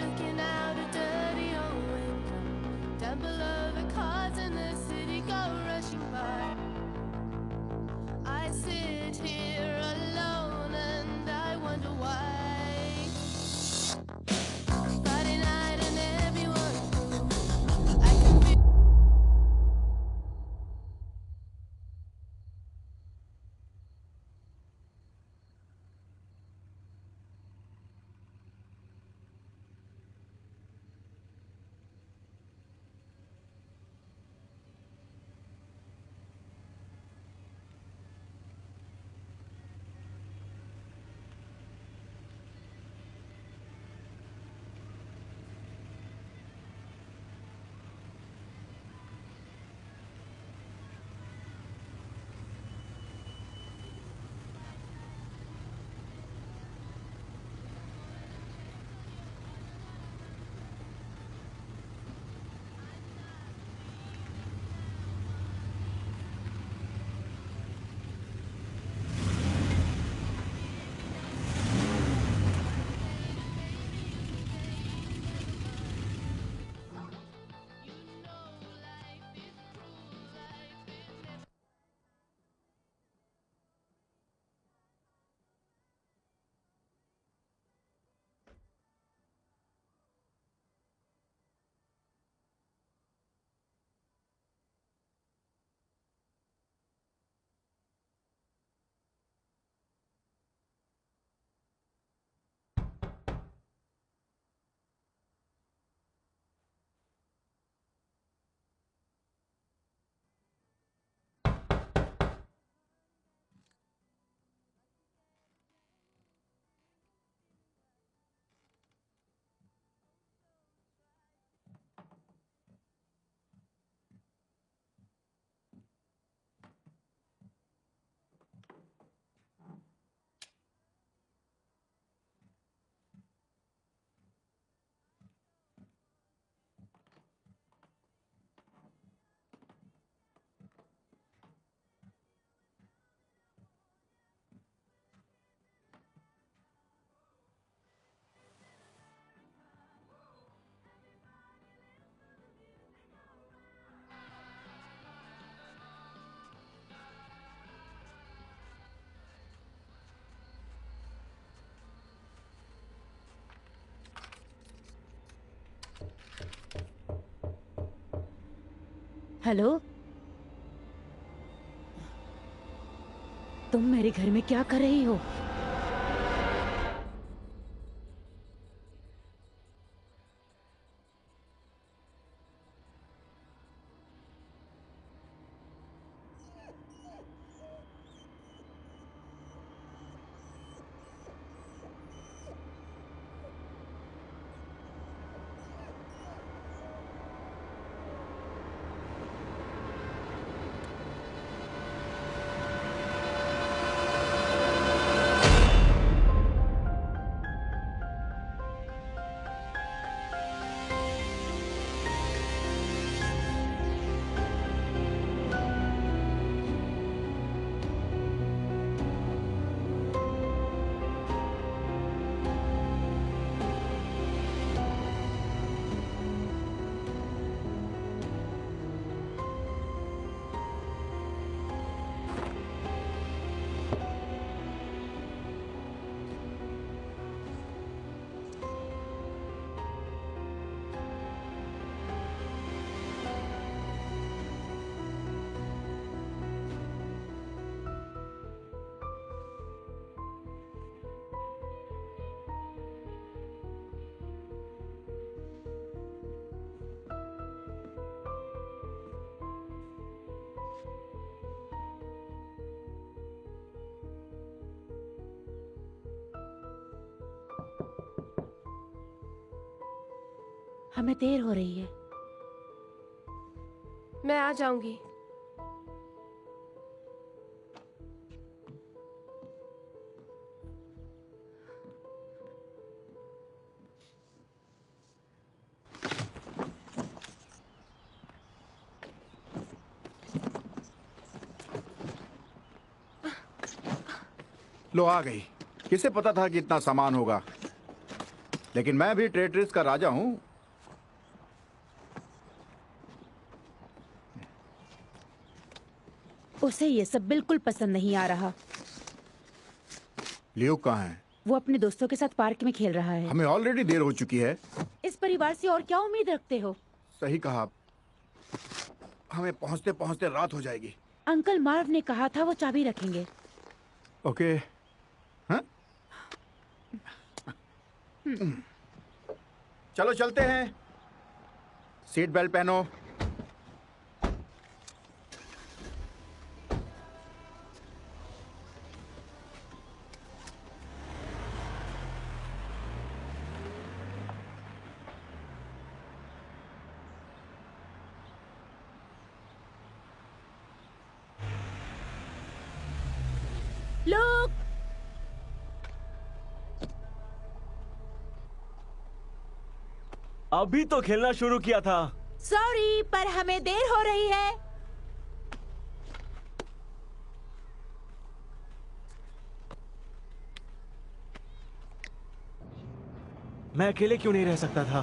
Looking out a dirty old window, down below the cars in the city go rushing by. I sit here alone and I wonder why. Friday night and everyone's blue. I can feel. Hello, तुम मेरे घर में क्या कर रही हो? हमें देर हो रही है। मैं आ जाऊंगी। लो आ गई। किसे पता था कि इतना सामान होगा, लेकिन मैं भी ट्रेडर्स का राजा हूं। उसे ये सब बिल्कुल पसंद नहीं आ रहा। लियो कहाँ है? वो अपने दोस्तों के साथ पार्क में खेल रहा है। हमें ऑलरेडी देर हो चुकी है। इस परिवार से और क्या उम्मीद रखते हो? सही कहा, हमें पहुंचते पहुंचते रात हो जाएगी। अंकल मार्व ने कहा था वो चाबी रखेंगे। ओके। हाँ? चलो चलते हैं। सीट बेल्ट पहनो। लोग अभी तो खेलना शुरू किया था। सॉरी, पर हमें देर हो रही है। मैं अकेले क्यों नहीं रह सकता था?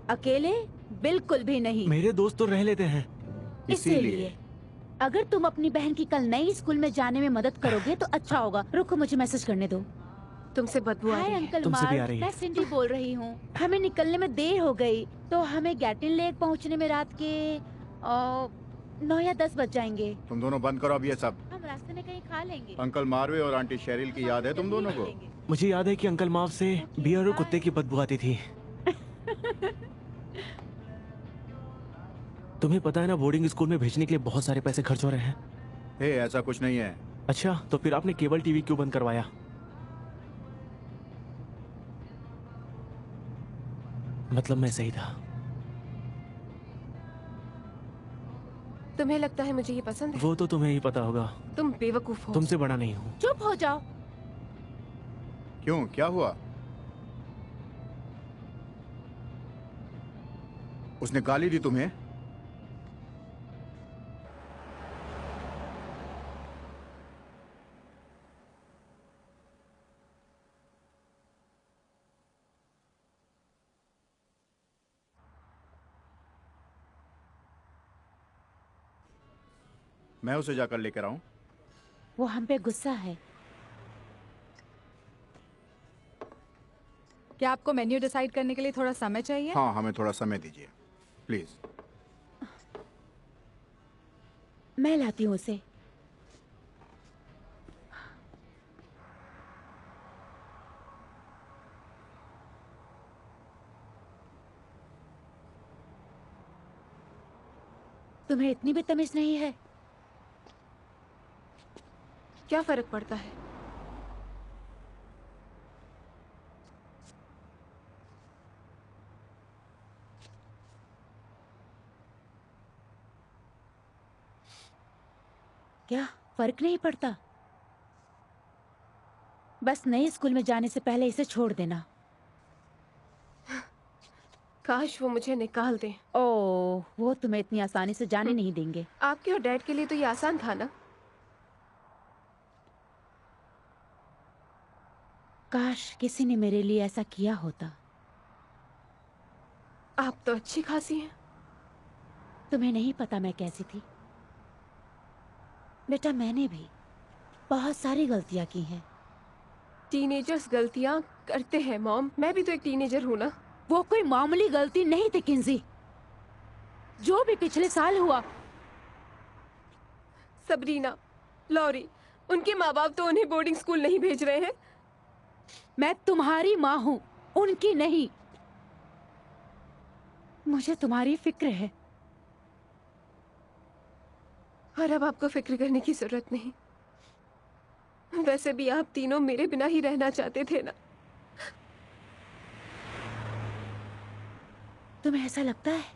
अकेले? बिल्कुल भी नहीं। मेरे दोस्त तो रह लेते हैं। इसीलिए अगर तुम अपनी बहन की कल नई स्कूल में जाने में मदद करोगे तो अच्छा होगा। रुको, मुझे मैसेज करने दो। तुमसे बदबू आ हाय रही है। अंकल तुमसे भी आ मार्व, रही है। मैं सिंडी बोल रही हूँ। हमें निकलने में देर हो गई, तो हमें गैटिन लेक पहुँचने में रात के 9 या 10 बज जाएंगे। तुम दोनों बंद करो अब ये सब। हम रास्ते में कहीं खा लेंगे। अंकल मारवे और आंटी शेरिल की याद है तुम दोनों को? मुझे याद है कि अंकल माव से बियर और कुत्ते की बदबू आती थी। तुम्हें पता है ना, बोर्डिंग स्कूल में भेजने के लिए बहुत सारे पैसे खर्च हो रहे हैं। हे, ऐसा कुछ नहीं है। अच्छा, तो फिर आपने केबल टीवी क्यों बंद करवाया? मतलब मैं सही था। तुम्हें लगता है मुझे ये पसंद है? वो तो तुम्हें ही पता होगा। तुम बेवकूफ हो। तुमसे बड़ा नहीं हूँ। चुप हो जाओ। क्यों, क्या हुआ? उसने गाली दी तुम्हें? मैं उसे जाकर लेकर आऊं? वो हम पे गुस्सा है। क्या आपको मेन्यू डिसाइड करने के लिए थोड़ा समय चाहिए? हाँ, हमें थोड़ा समय दीजिए प्लीज। मैं लाती हूँ उसे। तुम्हें इतनी भी तमीज नहीं है? क्या फर्क पड़ता है? क्या फर्क नहीं पड़ता? बस नए स्कूल में जाने से पहले इसे छोड़ देना। काश वो मुझे निकाल दें। ओह, वो तुम्हें इतनी आसानी से जाने नहीं देंगे। आपके और डैड के लिए तो ये आसान था ना। काश किसी ने मेरे लिए ऐसा किया होता। आप तो अच्छी खासी हैं। तुम्हें नहीं पता मैं कैसी थी। बेटा, मैंने भी बहुत सारी गलतियां की हैं। टीनेजर्स गलतियां करते हैं मॉम। मैं भी तो एक टीनेजर हूँ ना। वो कोई मामूली गलती नहीं थी किंजी। जो भी पिछले साल हुआ। सबरीना, लॉरी, उनके माँ बाप तो उन्हें बोर्डिंग स्कूल नहीं भेज रहे हैं। मैं तुम्हारी माँ हूँ, उनकी नहीं। मुझे तुम्हारी फिक्र है। और अब आपको फिक्र करने की जरूरत नहीं। वैसे भी आप तीनों मेरे बिना ही रहना चाहते थे ना। तुम्हें ऐसा लगता है?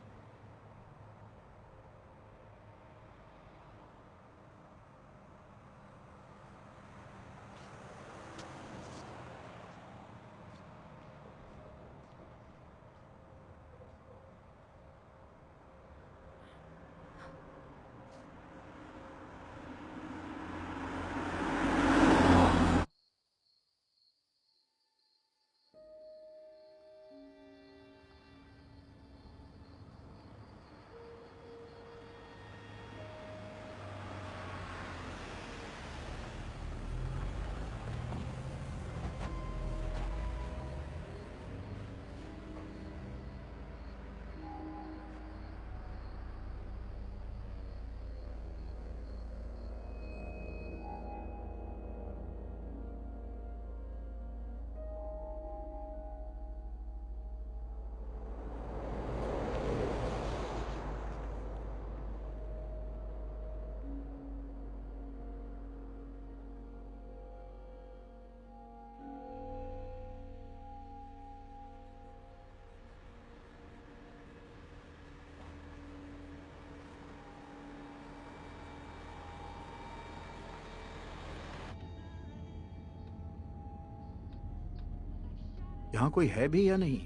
यहाँ कोई है भी या नहीं?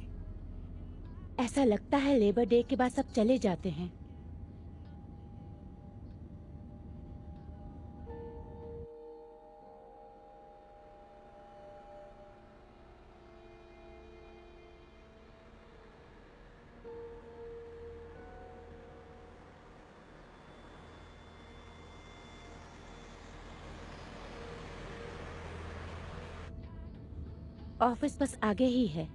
ऐसा लगता है लेबर डे के बाद सब चले जाते हैं। ऑफिस बस आगे ही है।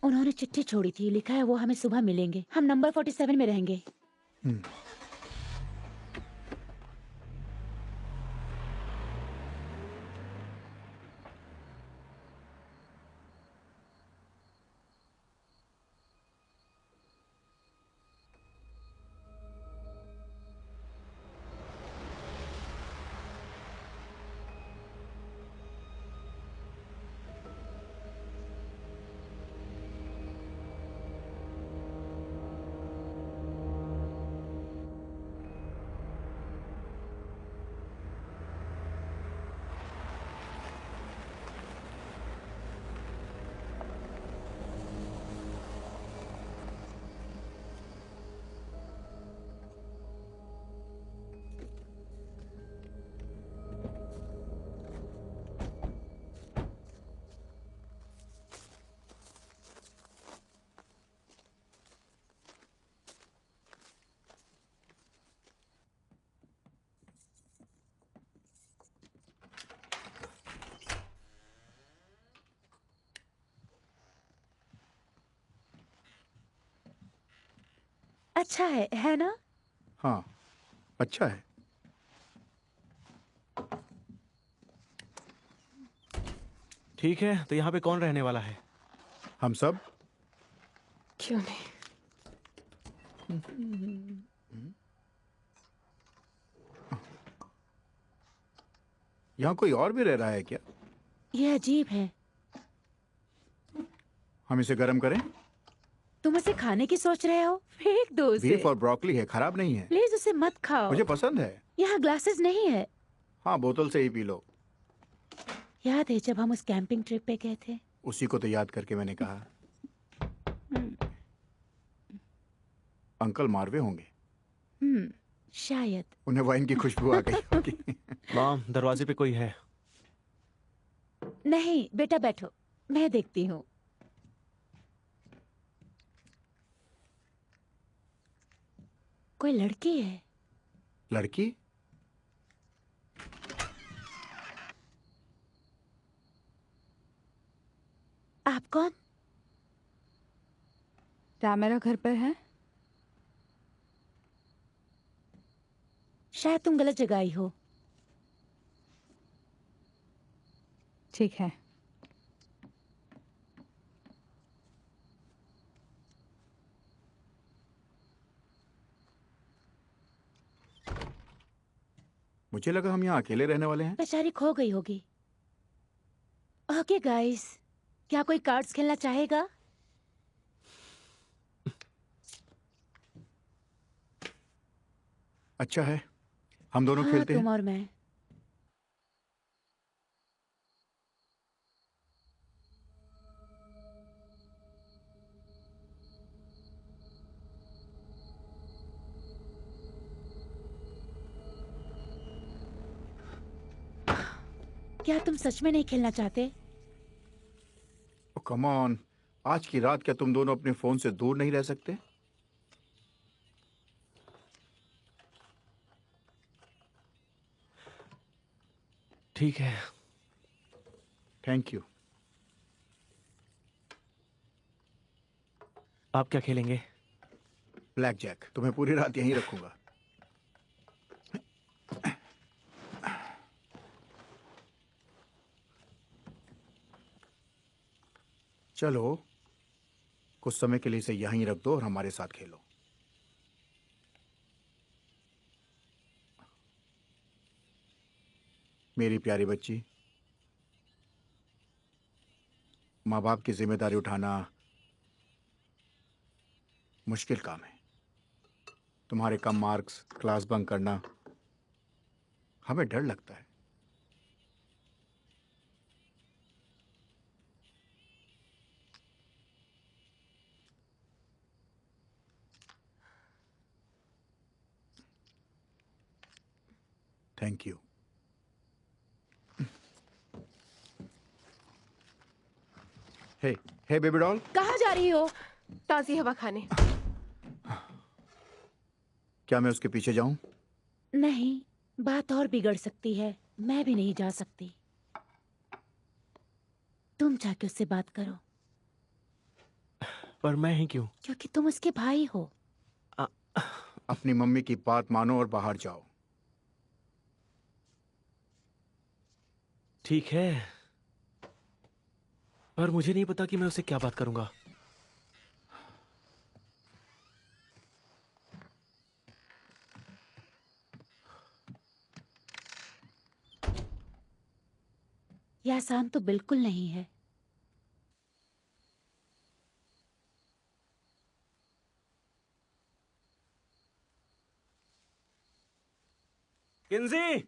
उन्होंने चिट्ठी छोड़ी थी, लिखा है वो हमें सुबह मिलेंगे। हम नंबर 47 में रहेंगे। अच्छा है ना? हाँ, अच्छा है। ठीक है, तो यहाँ पे कौन रहने वाला है? हम सब। क्यों नहीं? यहाँ कोई और भी रह रहा है क्या? ये अजीब है। हम इसे गर्म करें? तुम उसे खाने की सोच रहे हो? फेंक दो उसे। बीफ और ब्रोकली है, खराब नहीं है। प्लीज उसे मत खाओ। मुझे पसंद है। यहाँ ग्लासेस नहीं है। हाँ, बोतल से ही पी लो। याद है जब हम उस कैंपिंग ट्रिप पे गए थे? उसी को तो याद करके मैंने कहा। अंकल मारवे होंगे। शायद। उन्हें वाइन की खुशबू आ गई होगी। मॉम, दरवाजे पे कोई है। नहीं बेटा, बैठो, मैं देखती हूँ। कोई लड़की है। लड़की? आप कौन? क्या मेरा घर पर है? शायद तुम गलत जगह आई हो। ठीक है। मुझे लगा हम यहाँ अकेले रहने वाले हैं। बेचारी खो गई होगी। ओके गाइस, क्या कोई कार्ड्स खेलना चाहेगा? अच्छा है, हम दोनों हाँ, खेलते तुम हैं। और मैं। क्या तुम सच में नहीं खेलना चाहते? कम ऑन, आज की रात क्या तुम दोनों अपने फोन से दूर नहीं रह सकते? ठीक है। Thank you. आप क्या खेलेंगे? ब्लैक जैक, तुम्हें पूरी रात यहीं रखूंगा। चलो, कुछ समय के लिए इसे यहीं रख दो और हमारे साथ खेलो। मेरी प्यारी बच्ची, माँ बाप की जिम्मेदारी उठाना मुश्किल काम है। तुम्हारे कम मार्क्स, क्लास बंक करना, हमें डर लगता है। Thank you. Hey, hey baby doll. कहाँ जा रही हो? ताज़ी हवा खाने। क्या मैं उसके पीछे जाऊं? नहीं, बात और बिगड़ सकती है। मैं भी नहीं जा सकती। तुम जाके उससे बात करो, पर मैं ही क्यों? क्योंकि तुम उसके भाई हो। आ, अपनी मम्मी की बात मानो और बाहर जाओ। ठीक है, पर मुझे नहीं पता कि मैं उससे क्या बात करूंगा। यह आसान तो बिल्कुल नहीं है। किंजी!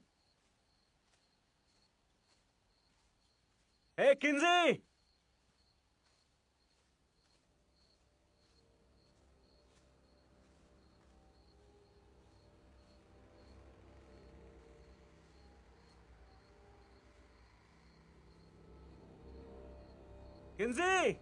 हे किंजी! किंजी!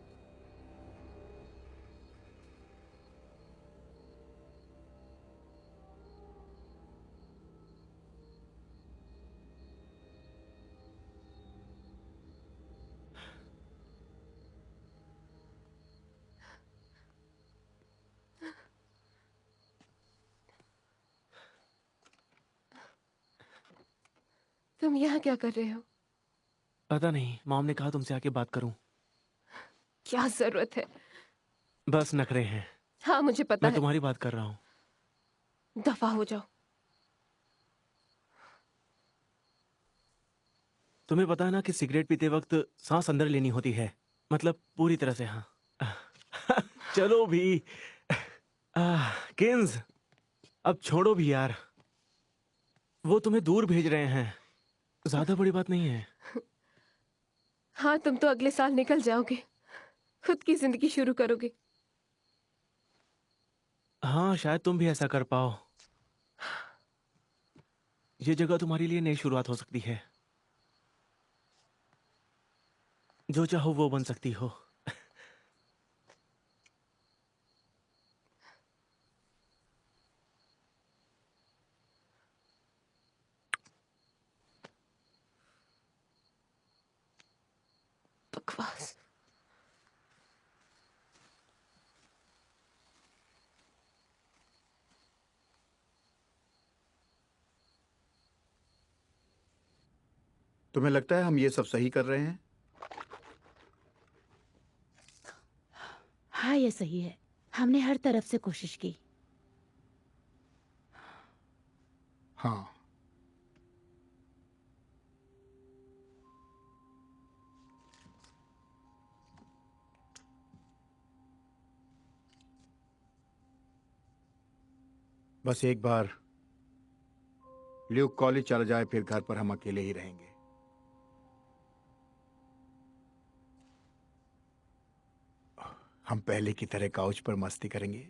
तुम यहाँ क्या कर रहे हो? पता नहीं, मॉम ने कहा तुमसे आके बात करूं। क्या जरूरत है? बस नखरे हैं। हाँ, मुझे पता मैं है। तुम्हारी बात कर रहा हूँ। दफा हो जाओ। तुम्हें पता है ना कि सिगरेट पीते वक्त सांस अंदर लेनी होती है, मतलब पूरी तरह से। हाँ। चलो भी। किंज, अब छोड़ो भी यार। वो तुम्हें दूर भेज रहे हैं, ज्यादा बड़ी बात नहीं है। हाँ, तुम तो अगले साल निकल जाओगे, खुद की जिंदगी शुरू करोगे। हाँ, शायद तुम भी ऐसा कर पाओ। ये जगह तुम्हारे लिए नई शुरुआत हो सकती है। जो चाहो वो बन सकती हो। बकवास। तुम्हें लगता है हम ये सब सही कर रहे हैं? हाँ, ये सही है। हमने हर तरफ से कोशिश की। हाँ। बस एक बार ल्यूक कॉलेज चला जाए, फिर घर पर हम अकेले ही रहेंगे। हम पहले की तरह काउच पर मस्ती करेंगे।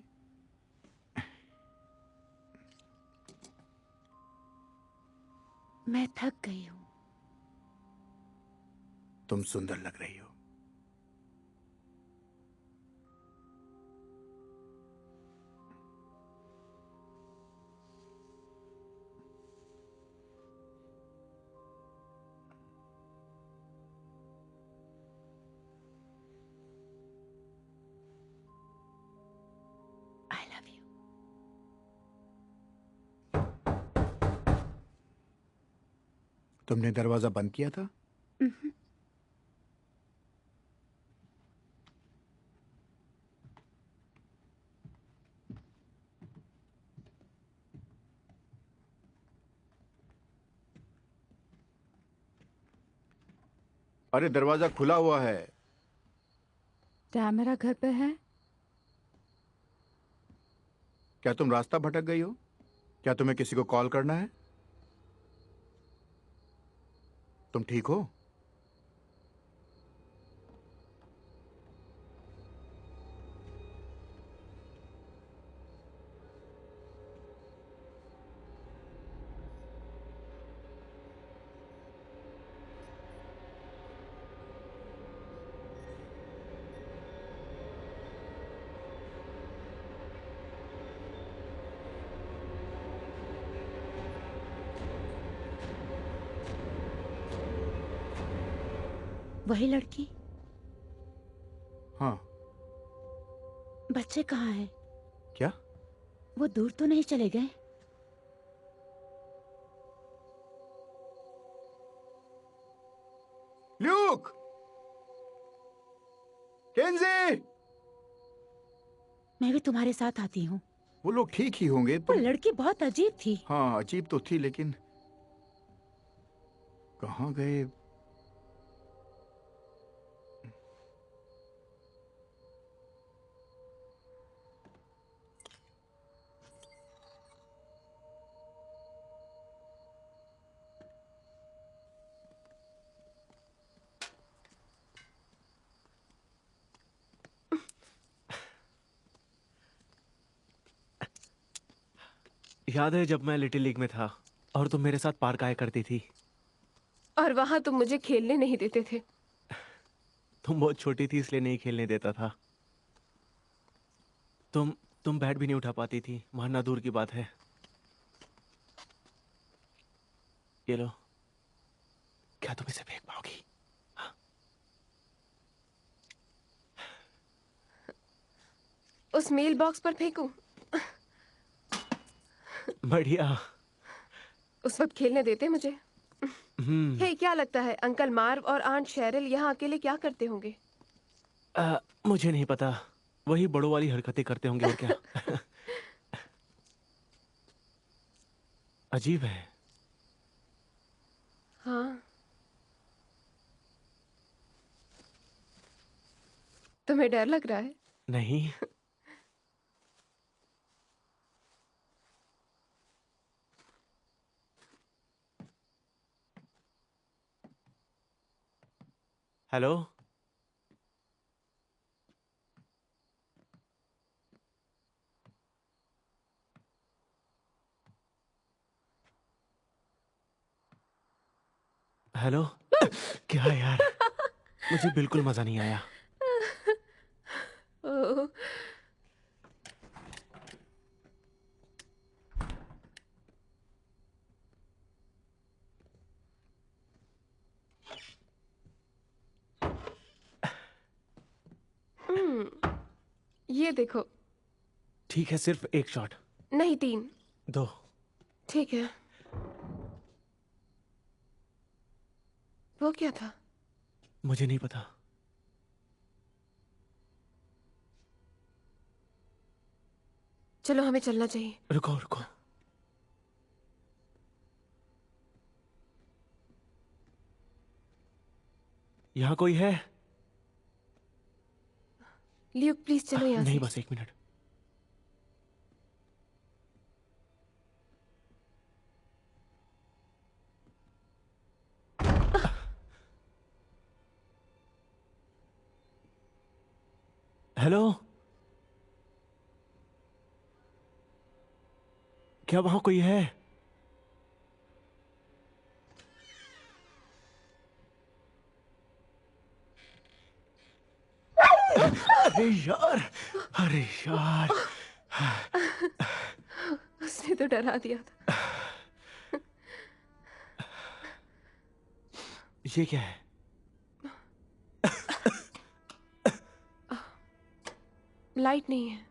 मैं थक गई हूँ। तुम सुंदर लग रही हो। आई लव यू। तुमने दरवाजा बंद किया था? अरे दरवाजा खुला हुआ है। क्या मेरा घर पे है? क्या तुम रास्ता भटक गई हो? क्या तुम्हें किसी को कॉल करना है? तुम ठीक हो? वही लड़की? हाँ। बच्चे कहाँ हैं? क्या? वो दूर तो नहीं चले गए? ल्यूक! केंजी! मैं भी तुम्हारे साथ आती हूँ। वो लोग ठीक ही होंगे। वो लड़की बहुत अजीब थी। हाँ, अजीब तो थी, लेकिन कहाँ गए? याद है जब मैं लिटिल लीग में था और तुम मेरे साथ पार्क आया करती थी? और वहां तुम मुझे खेलने नहीं देते थे। तुम बहुत छोटी थी इसलिए नहीं खेलने देता था। तुम बैट भी नहीं उठा पाती थी, मानना दूर की बात है। ये लो, क्या तुम इसे फेंक पाओगी? उस मेल बॉक्स पर फेंकूं? बढ़िया। उस वक्त खेलने देते मुझे। हम्म। हे, क्या लगता है अंकल मार्व और आंट शेरिल यहाँ अकेले क्या करते होंगे? मुझे नहीं पता, वही बड़ों वाली हरकतें करते होंगे और क्या। अजीब है। हाँ। तुम्हें डर लग रहा है? नहीं। हेलो। हेलो। क्या यार, मुझे बिल्कुल मजा नहीं आया। ओह, ये देखो। ठीक है, सिर्फ एक शॉट। नहीं, 3। दो। ठीक है। वो क्या था? मुझे नहीं पता। चलो, हमें चलना चाहिए। रुको रुको। यहाँ कोई है? ल्यूक, प्लीज चलो यहाँ नहीं, से। बस एक मिनट। हेलो, क्या वहां कोई है? अरे यार, अरे यार। उसने तो डरा दिया था। ये क्या है? लाइट नहीं है।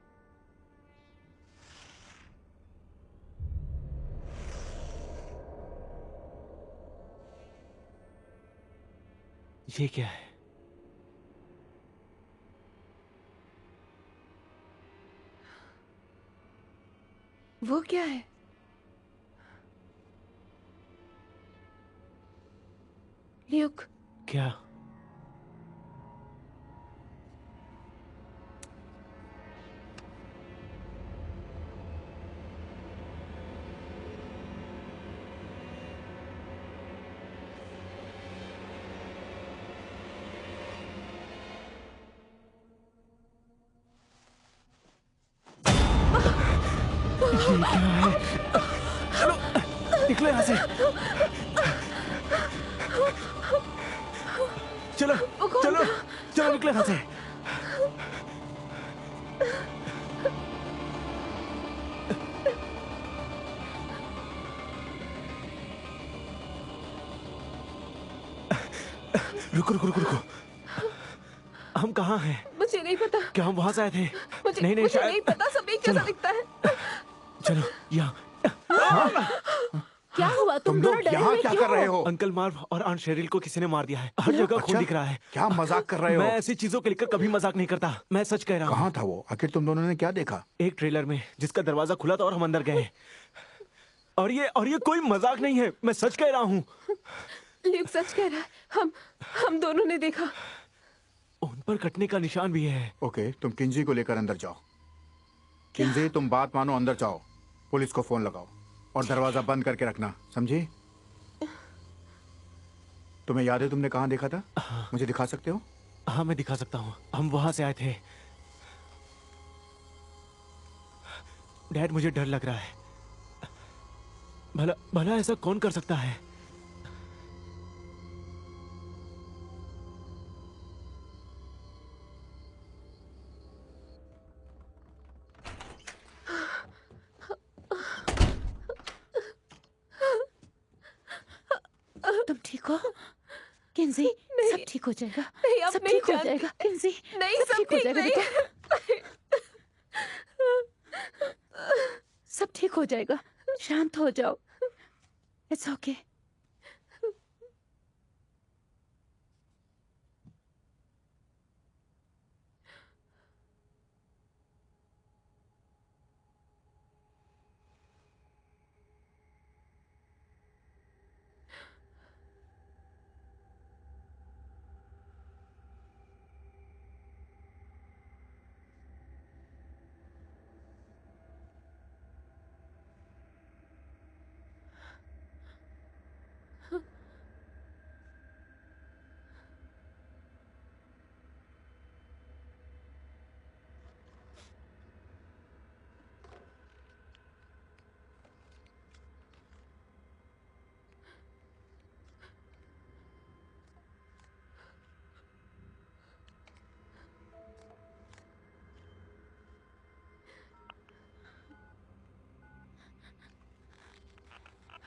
ये क्या है? वो क्या है? ल्यूक, क्या? ये क्या है? चलो निकलो यहाँ से। चलो चलो चलो निकलो यहाँ से। रुको रुको रुको रुको। हम कहाँ हैं? मुझे नहीं पता। क्या हम वहां से आए थे? मुझे नहीं मुझे शायद। नहीं पता। सब एक जैसा चलो। दिखता है। चलो यहाँ। क्या हुआ? तुम तुम दोनों लोग डरे यहाँ हुए क्या क्यों कर रहे हो? हो? अंकल मार्व और आंट शेरिल को किसी ने मार दिया है। हर जगह खून अच्छा, दिख रहा है। क्या मजाक कर रहे हो? मैं ऐसी चीजों को लेकर कभी मजाक नहीं करता। मैं सच कह रहा हूँ। कहाँ था वो? आखिर तुम दोनों ने क्या देखा? एक ट्रेलर में जिसका दरवाजा खुला था और हम अंदर गए। और ये कोई मजाक नहीं है। मैं सच कह रहा हूँ। ल्यूक सच कह रहा है। हम दोनों ने देखा। उन पर कटने का निशान भी है। ओके, तुम किंजी को लेकर अंदर जाओ। किंजी, तुम बात मानो, अंदर जाओ। पुलिस को फोन लगाओ और दरवाजा बंद करके रखना, समझी? तुम्हें याद है तुमने कहाँ देखा था? मुझे दिखा सकते हो? हाँ मैं दिखा सकता हूँ। हम वहां से आए थे। डैड मुझे डर लग रहा है। भला भला ऐसा कौन कर सकता है? तुम ठीक हो किंजी? सब ठीक हो जाएगा। नहीं, अब सब नहीं ठीक हो जानती। जाएगा किंजी। नहीं, सब सब ठीक हो ठीक जाएगा नहीं बेटा। सब ठीक हो जाएगा। शांत हो जाओ। It's okay.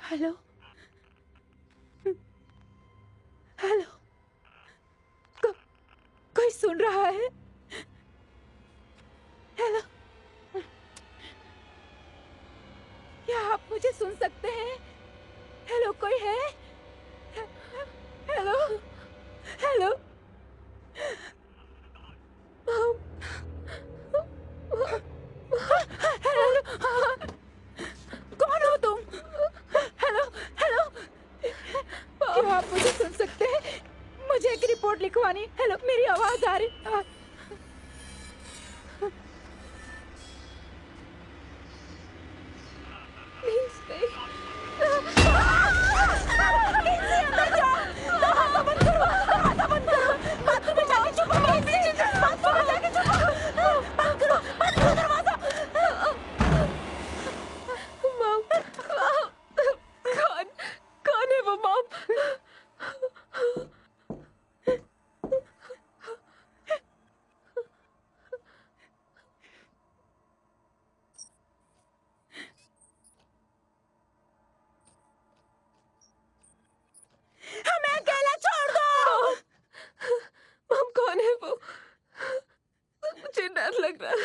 हेलो हेलो, कोई सुन रहा है? हेलो, क्या आप मुझे सुन सकते हैं? हेलो, कोई है? हेलो हेलो, हेलो, कौन हो तुम? हेलो हेलो, क्या आप मुझे सुन सकते हैं? मुझे एक रिपोर्ट लिखवानी। हेलो, मेरी आवाज आ रही? प्लीज नहीं। डर लग रहा है।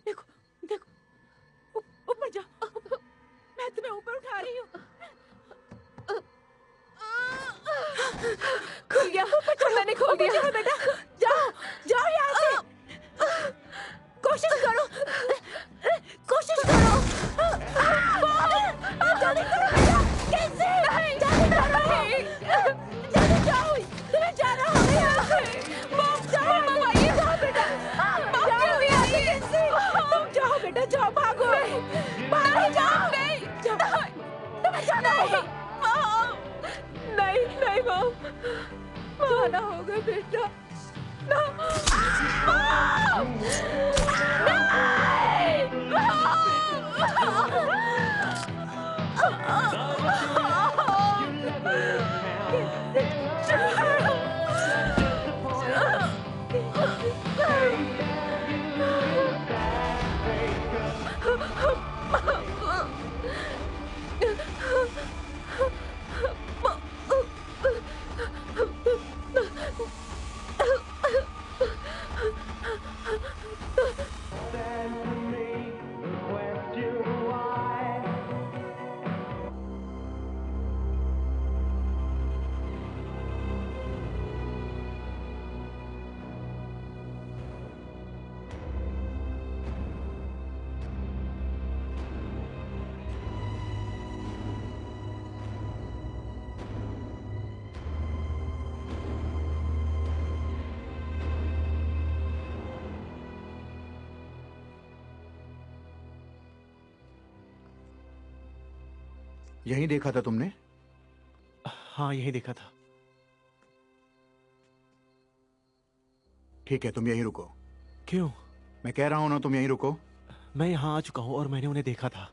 देखो देखो, ऊपर जाओ, मैं तुम्हें ऊपर उठा रही हूँ। खुल गया, मैंने खोल दिया। जाओ बेटा, जाओ जाओ यहाँ से, कोशिश करो, कोशिश करो। जल्दी करो बेटा, कैसे? जल्दी करो, जल्दी जाओ, तुम्हें जाना होगा यहाँ से। मॉम जाओ, मॉम आइए, जाओ बेटा, जाओ यहाँ से कैसे? तुम जाओ बेटा, जाओ, भागो, भागो, जाओ, जाओ, तुम्हें जाना होगा। नहीं नहीं मॉम, जाना होगा बेटा। यहीं देखा था तुमने? हाँ, यही देखा था। ठीक है, तुम यहीं रुको। क्यों? मैं कह रहा हूं ना, तुम यहीं रुको। मैं यहाँ आ चुका हूँ और मैंने उन्हें देखा था।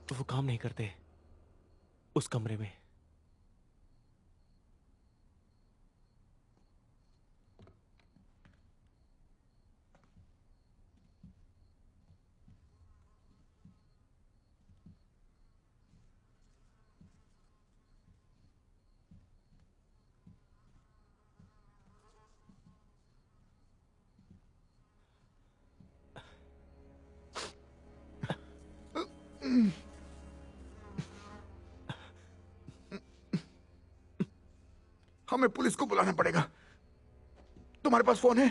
तो वो काम नहीं करते उस कमरे में। हमें पुलिस को बुलाना पड़ेगा। तुम्हारे पास फोन है?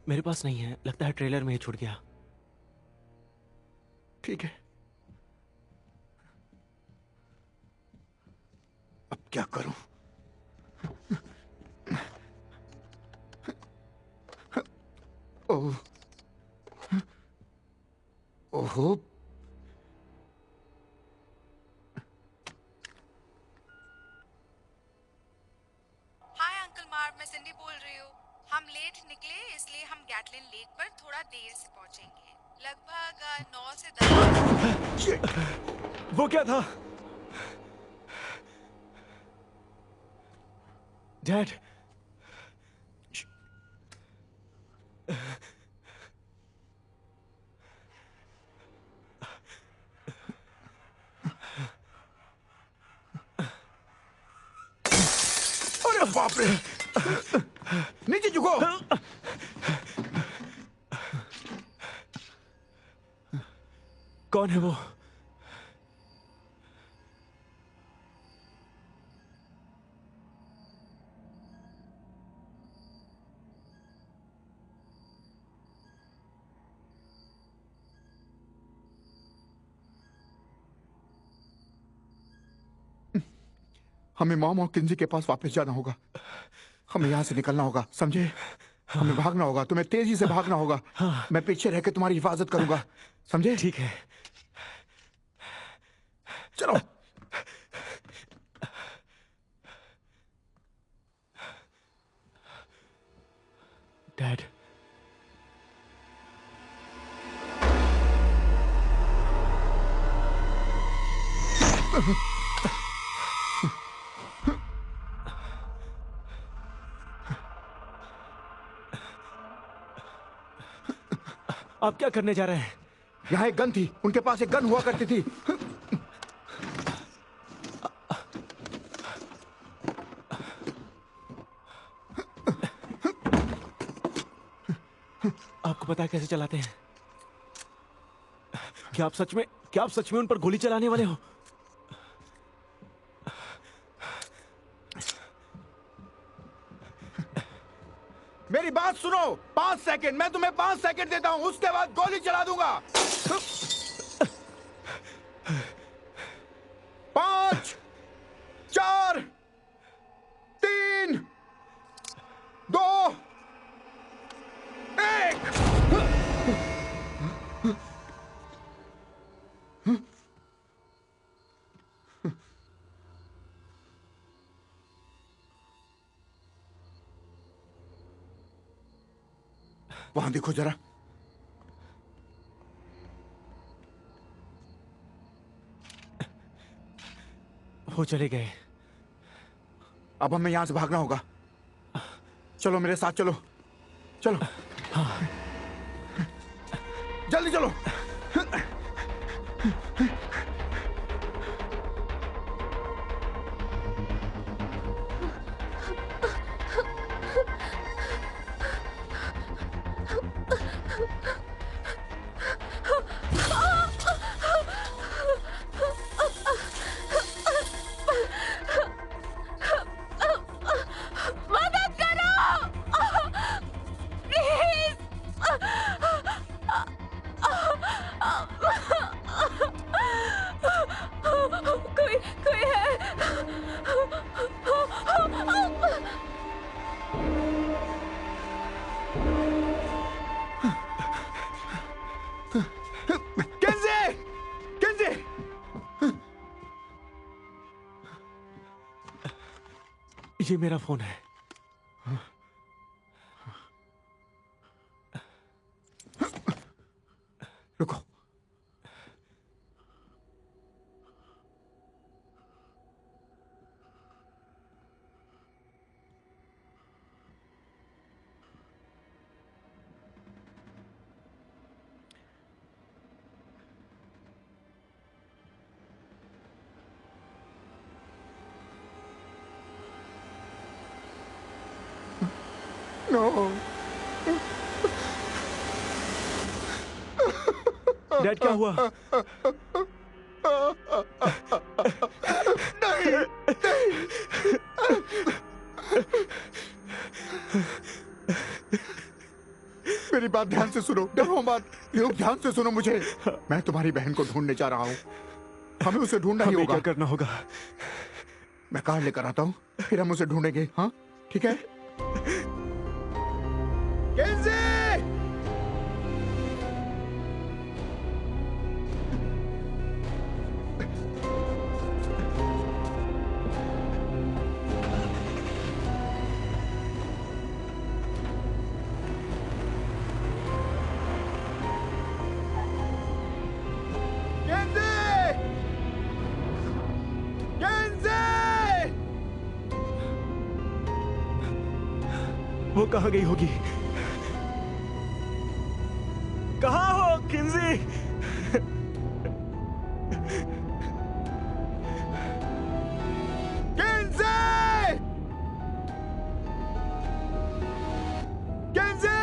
मेरे पास नहीं है, लगता है ट्रेलर में ही छूट गया। ठीक है, अब क्या करूं? ओह, ओहो, हाय अंकल मार्क, मैं सिंडी बोल रही हूँ। हम लेट निकले इसलिए हम गैटलिन लेक पर थोड़ा देर से पहुंचेंगे, लगभग 9 से 10। शिट! वो क्या था? डैड, अरे बाप रे! नीचे झुको। कौन है वो? हमें मॉम और किंजी के पास वापस जाना होगा। हमें यहाँ से निकलना होगा, समझे? हमें भागना होगा, तुम्हें तेजी से भागना होगा। मैं पीछे रह के तुम्हारी हिफाजत करूंगा, समझे? ठीक है। चलो। डैड, आप क्या करने जा रहे हैं? यहाँ एक गन थी, उनके पास एक गन हुआ करती थी। आपको पता है कैसे चलाते हैं? क्या आप सच में उन पर गोली चलाने वाले हो? मेरी बात सुनो, 5 सेकंड, मैं तुम्हें 5 सेकंड देता हूं, उसके बाद गोली चला दूंगा। 5, 4, 3, 2, 1। वहां देखो जरा। वो चले गए। अब हमें यहां से भागना होगा। चलो मेरे साथ, चलो चलो। जल्दी चलो। मदद करो प्लीज। कोई है? किंजी! किंजी! ये मेरा फोन है। रुको। नो। डैड, क्या हुआ? मेरी बात ध्यान से सुनो, डरो मत। लोग ध्यान से सुनो मुझे। मैं तुम्हारी बहन को ढूंढने जा रहा हूँ। हमें उसे ढूंढना ही हमें होगा। क्या करना होगा? मैं कार लेकर आता हूँ, फिर हम उसे ढूंढेंगे। हाँ ठीक है। किंजी! वो कहाँ गई होगी? कहाँ हो किंजी? किंजी! किंजी!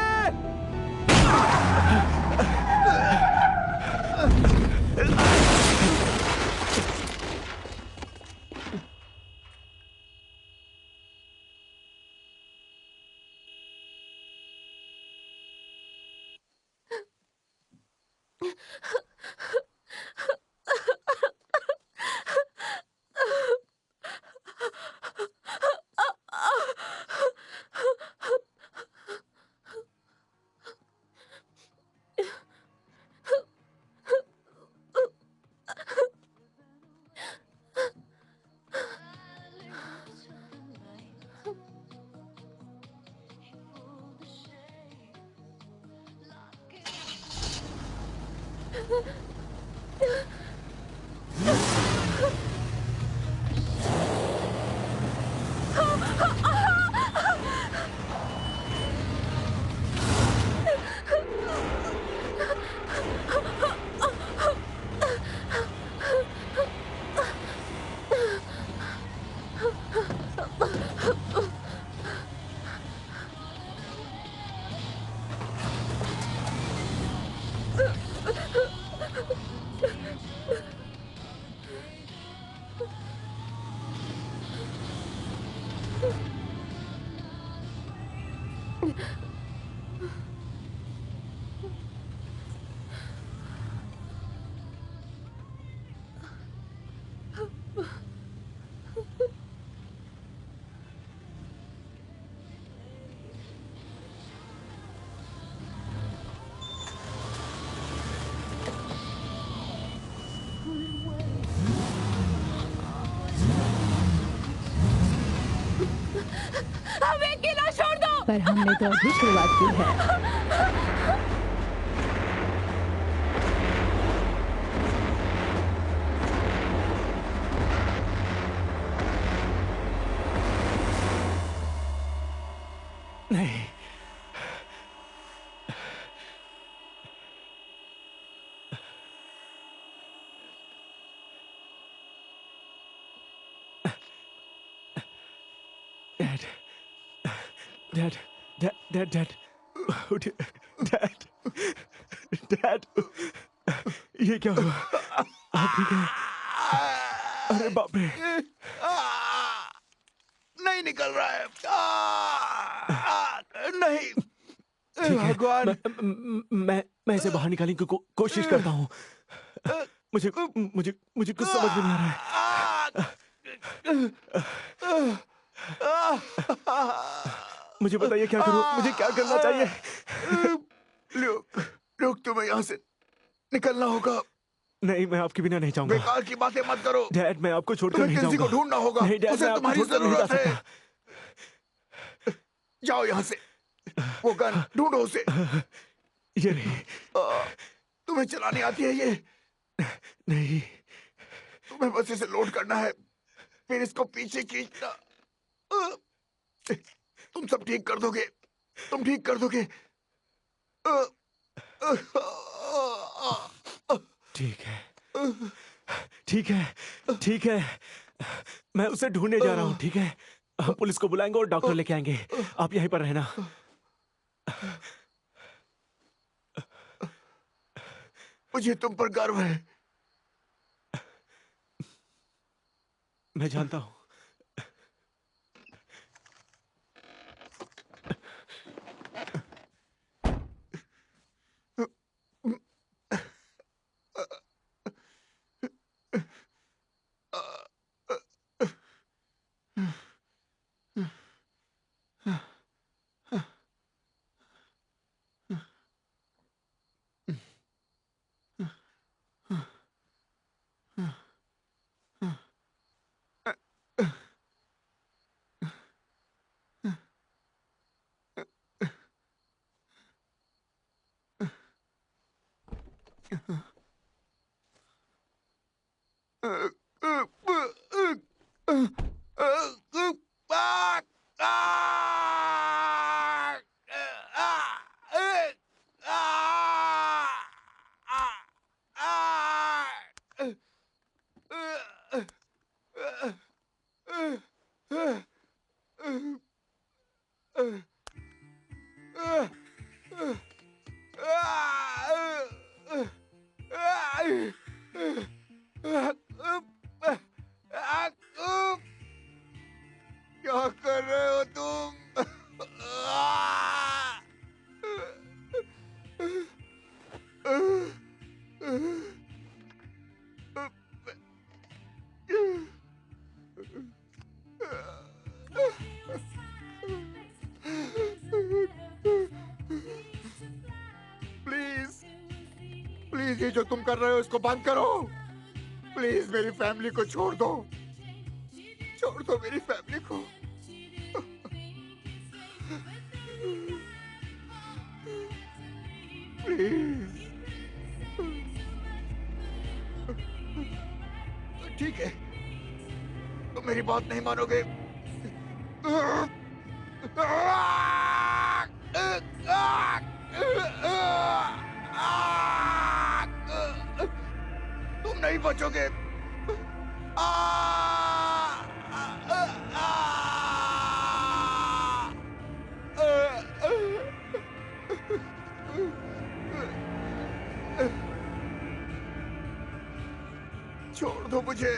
हमें अकेला छोड़ दो। पर हमने तो अभी शुरुआत की है। नहीं, डैड, डैड, डैड, डैड, उठिए, डैड, डैड, ये क्या हुआ? आप ठीक है? अरे बाप रे! नहीं निकल रहा है। नहीं। ठीक है, भगवान। मैं इसे बाहर निकालने की कोशिश करता हूँ। मुझे मुझे मुझे कुछ समझ में नहीं आ रहा है। मुझे बताइए क्या करूं? मुझे क्या करना चाहिए? ल्यूक, ल्यूक, तुम्हें यहाँ से निकलना होगा। नहीं, मैं आपके बिना नहीं जाऊंगा। बेकार की बातें मत करो। डैड, मैं आपको छोड़कर तुम्हें नहीं किसी जाऊंगा। को ढूंढना होगा। नहीं डैड, उसे मैं आपको तुम्हारी छोड़कर नहीं जा जरूरत है। सकता। जाओ यहाँ से। वो गन ढूंढो उसे। ये नहीं। तुम्हें चलानी आती है ये? नहीं। तुम्हें बस इसे लोड करना है, फिर इसको पीछे खींचना। तुम सब ठीक कर दोगे। तुम ठीक कर दोगे। ठीक है, ठीक है, ठीक है। मैं उसे ढूंढने जा रहा हूँ। ठीक है, हम पुलिस को बुलाएंगे और डॉक्टर लेके आएंगे। आप यहीं पर रहना। मुझे तुम पर गर्व है। मैं जानता हूँ। क्या कर रहे हो तुम? प्लीज, प्लीज, ये जो तुम कर रहे हो इसको बंद करो। प्लीज मेरी फैमिली को छोड़ दो। छोड़ दो मेरी फैमिली को। प्लीज। ठीक है, तुम मेरी बात नहीं मानोगे। तुम नहीं बचोगे। छोड़ दो मुझे।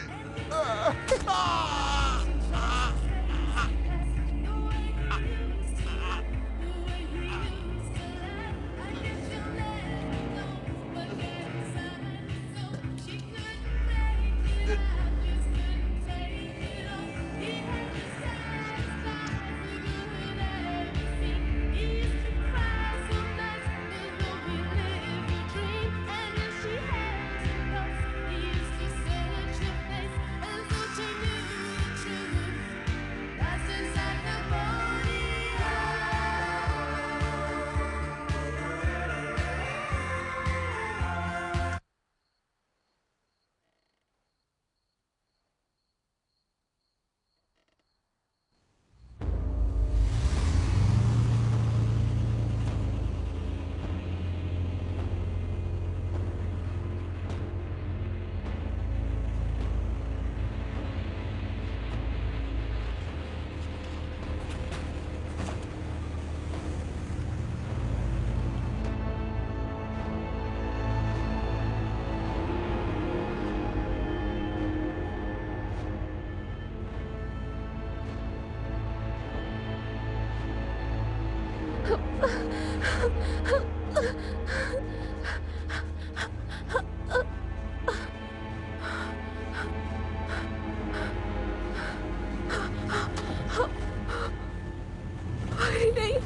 अरे नहीं।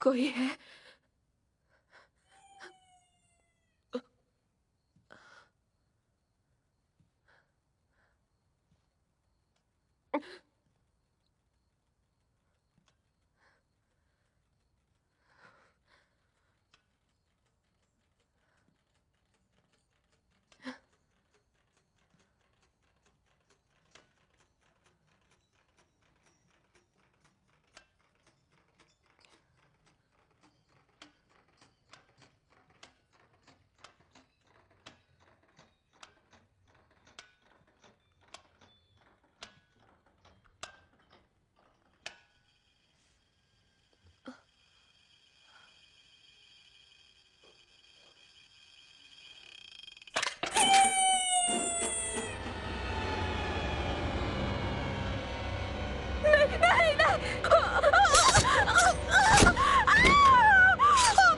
कोई है?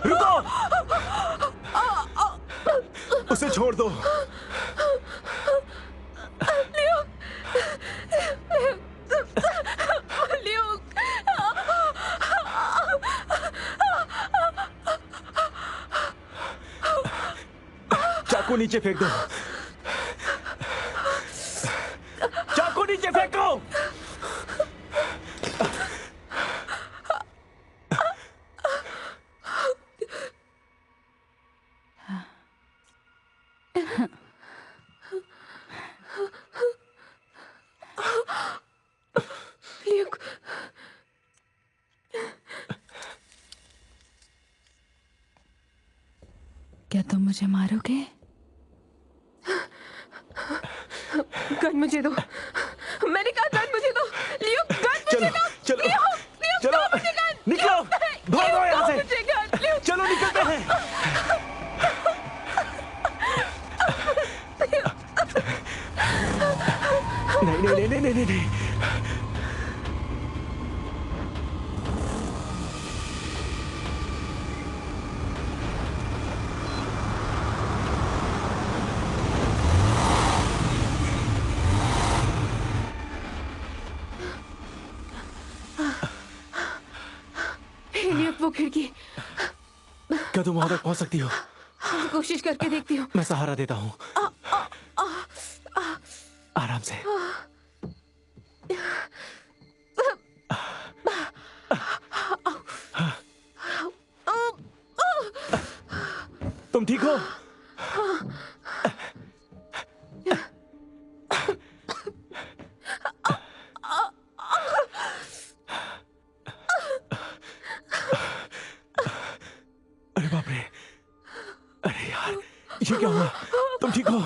रुको, उसे छोड़ दो। चाकू नीचे फेंक दो। चाकू नीचे फेंको। ल्यूक, क्या तुम मुझे मारोगे? गन मुझे दो। मैंने कहा गन मुझे दो। ल्यूक, गन मुझे दो। चलो, ल्यूक, ल्यूक, चलो, दो मुझे गन। निकलो, ल्यूक, भागो यहाँ से। मुझे गन। ल्यूक, चलो निकलते हैं। नहीं नहीं नहीं नहीं नहीं नहीं। खिड़की। क्या तुम वहां तक पहुंच सकती हो? कोशिश करके देखती हूँ। मैं सहारा देता हूँ। आराम से। तुम ठीक हो? अरे बाप रे, अरे यार, ये क्या हुआ? तुम ठीक हो?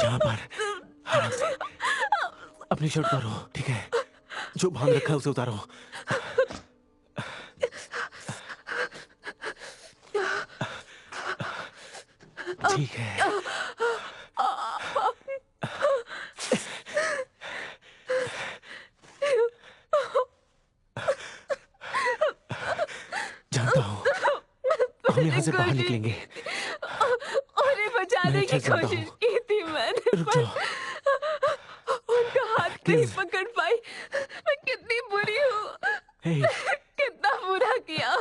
यहाँ पर आराम से अपनी शर्ट उतारो, ठीक है? जो बांध रखा है उसे उतारो। ठीक है। जानता हूँ हम यहाँ से बाहर निकलेंगे। उन्हें बचाने मैं की अच्छे से जानता कोशिश हूँ। की थी मैंने, रुक पर जाओ। उनका हाथ नहीं प्लीज। पकड़ पाई। मैं कितनी बुरी हूँ। हे, कितना बुरा किया।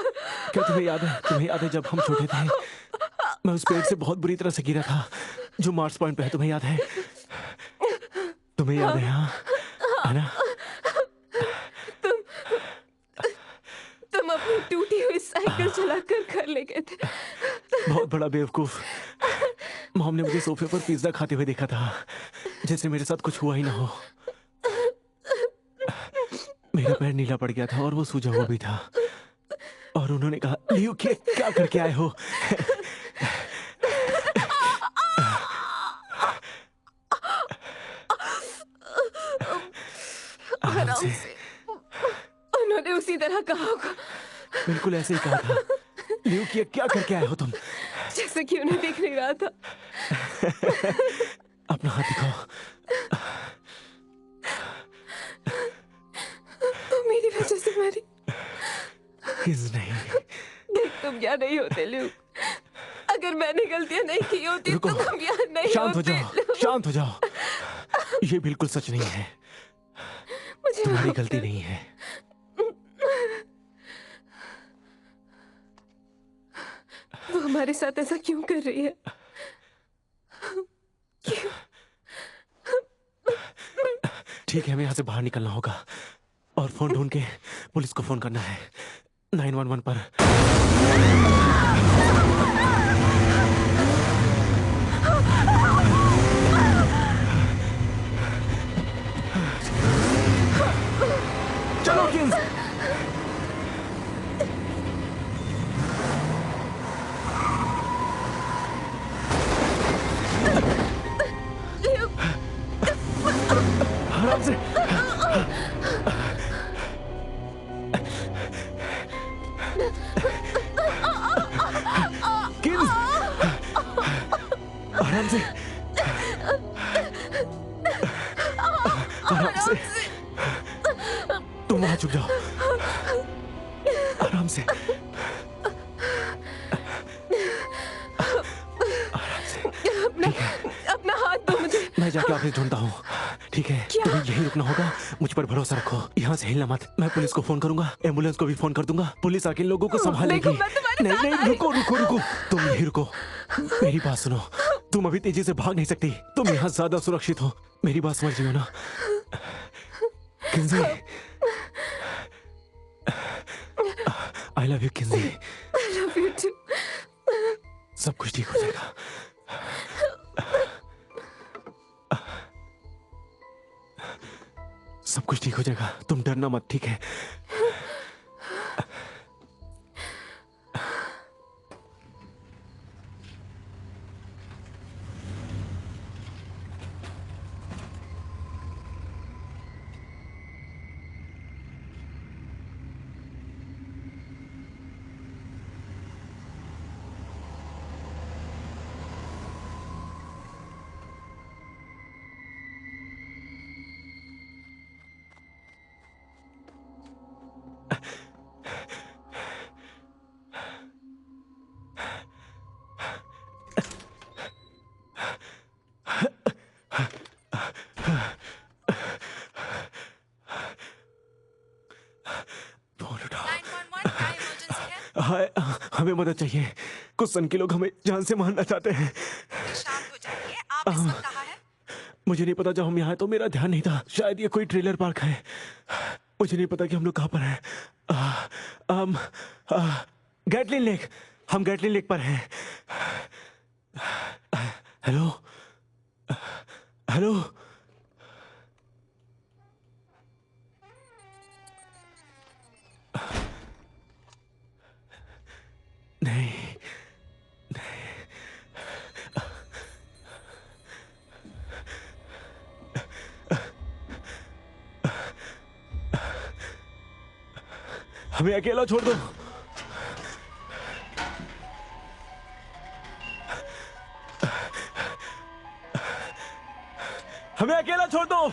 क्या तुम्हें याद है? तुम्हें याद है जब हम छोटे थे, मैं उस पेड़ से बहुत बुरी तरह से गिरा था जो मार्स पॉइंट पे है? तुम्हें याद है? तुम्हें याद है? हाँ, है ना? तुम अपनी टूटी हुई साइकिल चलाकर घर ले गए थे। बहुत बड़ा बेवकूफ। मॉम ने मुझे सोफे पर पिज्जा खाते हुए देखा था, जैसे मेरे साथ कुछ हुआ ही ना हो। मेरा पैर नीला पड़ गया था और वो सूजा हुआ भी था। और उन्होंने कहा, लियो क्या करके आए हो? आराम से। उन्होंने उसी तरह कहा होगा बिल्कुल ऐसे ही कहा था। लियो क्या करके आए हो तुम? जैसे कि उन्हें दिख नहीं रहा था। अपना हाथ दिखाओ। मेरी वजह से मरी। किस नहीं। तुम यहाँ नहीं होते ल्यूक। अगर मैंने गलतियां नहीं की होती रुको। तो तुम यहाँ नहीं शांत हो होते। जाओ, शांत हो जाओ। ये बिल्कुल सच नहीं है। मुझे तुम्हारी माफ गलती कर। नहीं है। वो हमारे साथ ऐसा क्यों कर रही है? ठीक है, हमें यहाँ से बाहर निकलना होगा और फोन ढूंढ के पुलिस को फोन करना है। 911 पर। चलो किंग्स। आराम से। किंग्स, आराम से। आराम से। तुम वहां छुप जाओ। आराम से। अपना हाथ दो मुझे। मैं जाके ऑफिस ढूंढता हूँ, ठीक है? तुम्हें यही रुकना होगा। मुझ पर भरोसा रखो। यहाँ से हिलना मत। मैं पुलिस को फोन करूंगा, एम्बुलेंस को भी फोन कर दूंगा। पुलिस आके इन लोगों को संभालेगी। देखो, मैं तुम्हारे नहीं साथ नहीं, आई रुको रुको रुको। तुम यही रुको। मेरी बात सुनो। तुम अभी तेजी से भाग नहीं सकती। तुम यहाँ ज्यादा सुरक्षित हो। मेरी बात समझ रही हो ना? किंजी, आई लव यू किंजी। I love you too. सब कुछ ठीक हो जाएगा। सब कुछ ठीक हो जाएगा। तुम डरना मत, ठीक है? हाय, हमें मदद चाहिए। कुछ सन के लोग हमें जान से मारना चाहते हैं। प्लीज शांत हो जाइए। आप इस वक्त कहाँ हैं? मुझे नहीं पता, जब हम यहाँ आए तो मेरा ध्यान नहीं था। शायद ये कोई ट्रेलर पार्क है। मुझे नहीं पता कि हम लोग कहाँ पर हैं। गैटलिन लेक, हम गैटलिन लेक पर हैं। हेलो हेलो, नहीं हमें अकेला छोड़ दो। हमें अकेला छोड़ दो।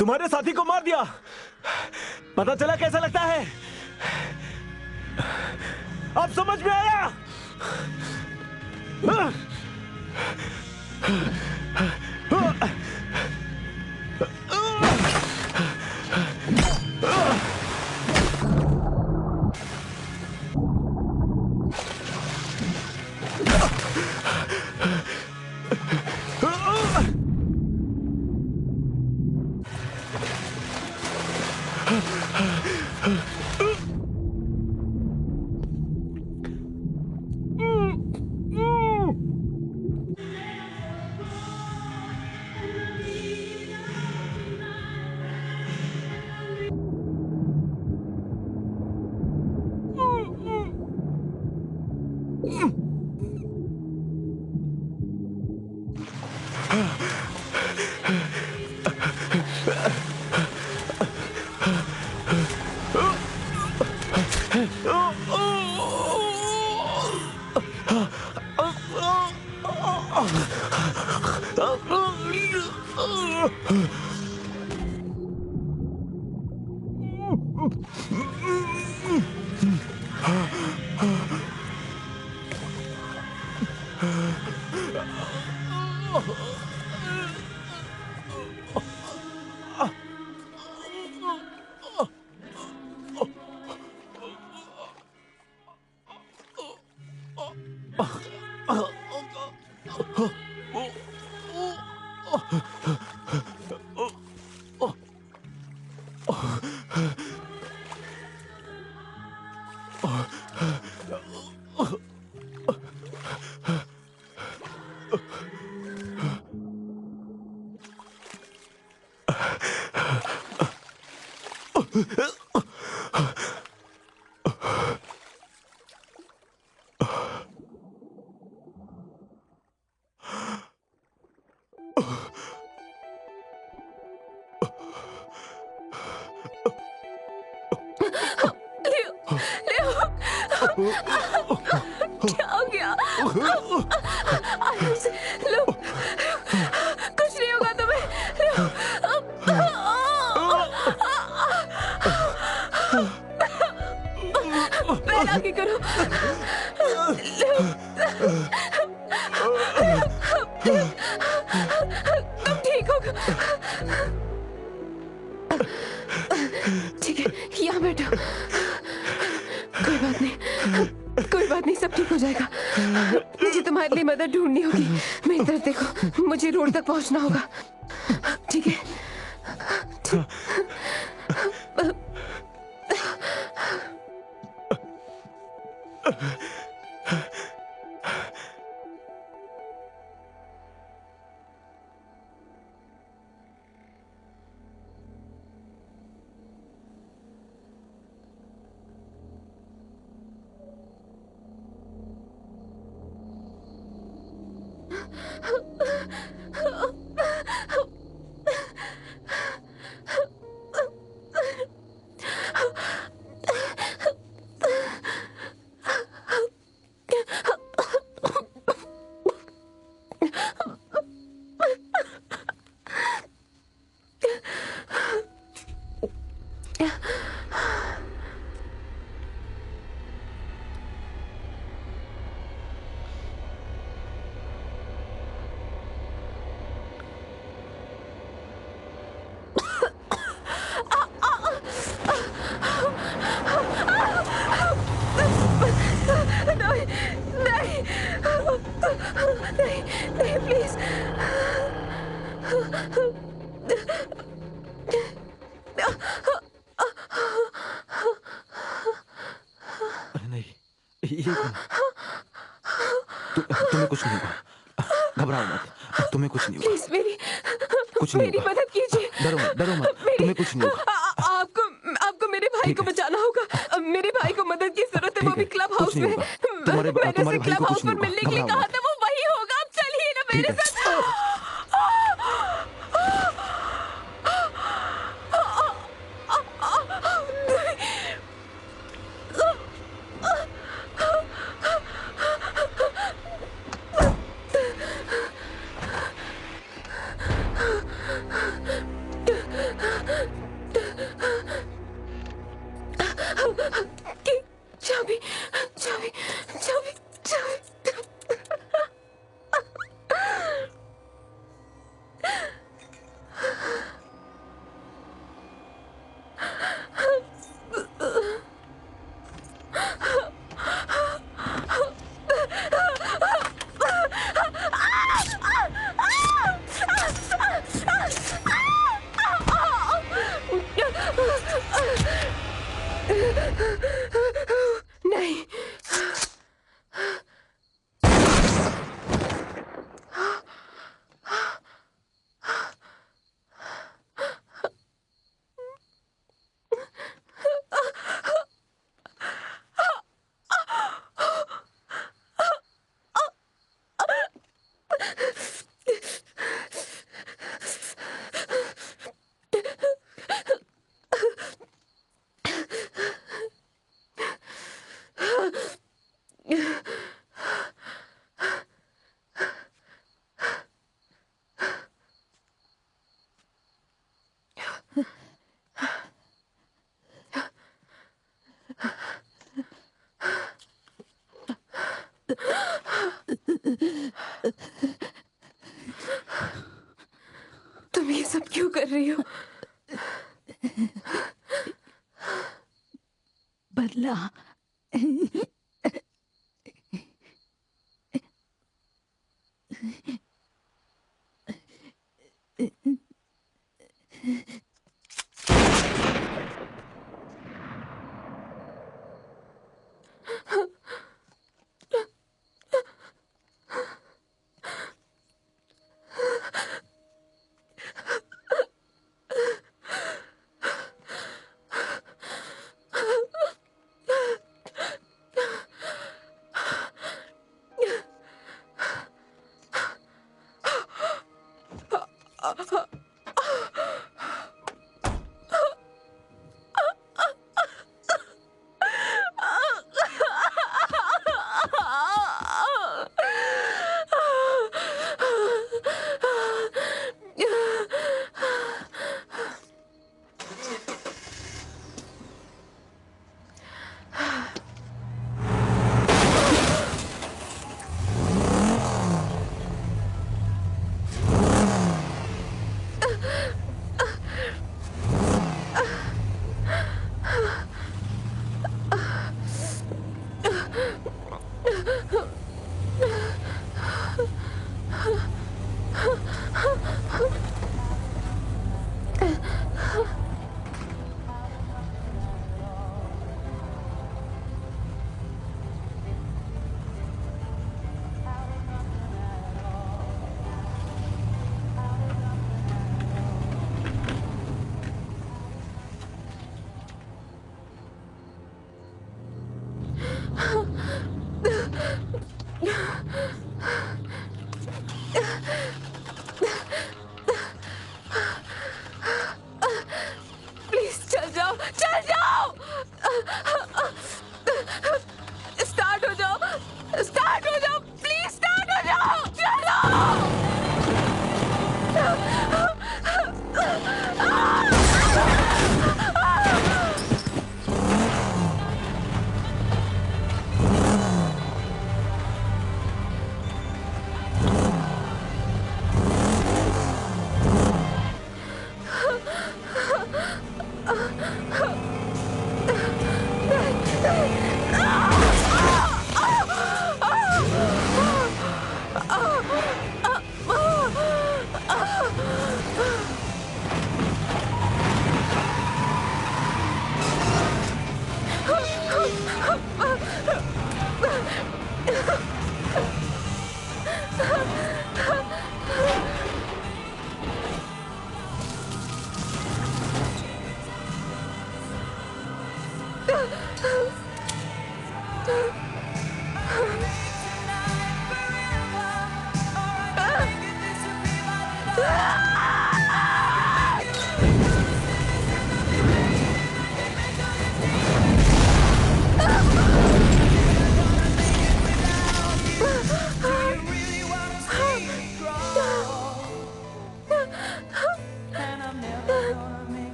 तुम्हारे साथी को मार दिया, पता चला कैसा लगता है? अब समझ में आया? क्या हो गया? आराम से लो, कुछ नहीं होगा तुम्हें। पैर आगे करो। तुम ठीक होगा। ठीक है, यहाँ बैठो। कोई बात नहीं, सब ठीक हो जाएगा। मुझे तुम्हारे लिए मदद ढूंढनी होगी। मेरी तरफ देखो, मुझे रोड तक पहुंचना होगा। ठीक है? नहीं, प्लीज। अरे नहीं, ये तुम्हें कुछ नहीं होगा। घबराओ मत, तुम्हें कुछ नहीं होगा। प्लीज कुछ नहीं मेरी होगा। मदद कीजिए। डरो मत, तुम्हें कुछ नहीं होगा। आपको मेरे भाई को बचाना होगा। मेरे भाई को मदद की जरूरत है। वो भी क्लब हाउस में। तुम्हारे मैंने भाई क्लब को हाउस कुछ पर नहीं मिलने के होगा। लिए घबराओ कहा मत। था, वो वही होगा। आप चलिए ना मेरे साथ। चाबी चाबी चाबी चाबी। नहीं, तुम ये सब क्यों कर रही हो? बदला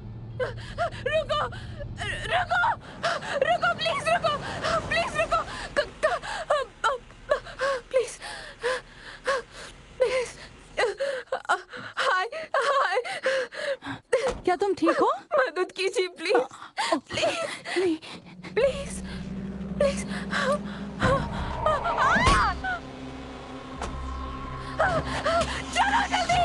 रुको रुको रुको प्लीज रुको प्लीज रुको प्लीज प्लीज हाय हाय क्या तुम ठीक हो? मदद कीजिए प्लीज प्लीज प्लीज प्लीज चलो जल्दी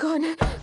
कौन है?